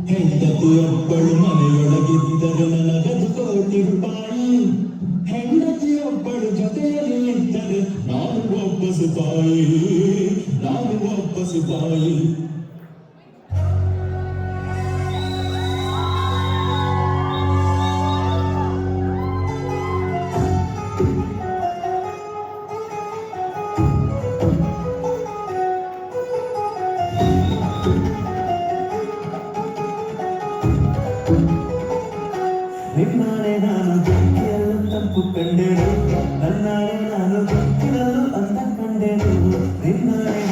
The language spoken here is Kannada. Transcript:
ಹೆಂಡತಿಯೊಬ್ಬಳು ಮನೆಯೊಳಗಿದ್ದರೆ ನನಗದು ಕೋಟಿ ರೂಪಾಯಿ. ಹೆಂಡತಿಯೊಬ್ಬಳು ಜೊತೆಯಲ್ಲಿ ಇದ್ದರೆ ನಾನು ಒಬ್ಬ ಸಿಪಾಯಿ, ನಾನು ಒಬ್ಬ ಸಿಪಾಯಿ. ನಿನ್ನಾಳೆ ನಾನು ಬೆಂಕಿಯಲ್ಲೂ ತಪ್ಪು ಕಂಡೆನು, ನನ್ನಾಳೆ ನಾನು ಬೆಂಕಿಯಲ್ಲೂ ಅಂತ ಕಂಡೆನು. ನಿನ್ನಾಳೆ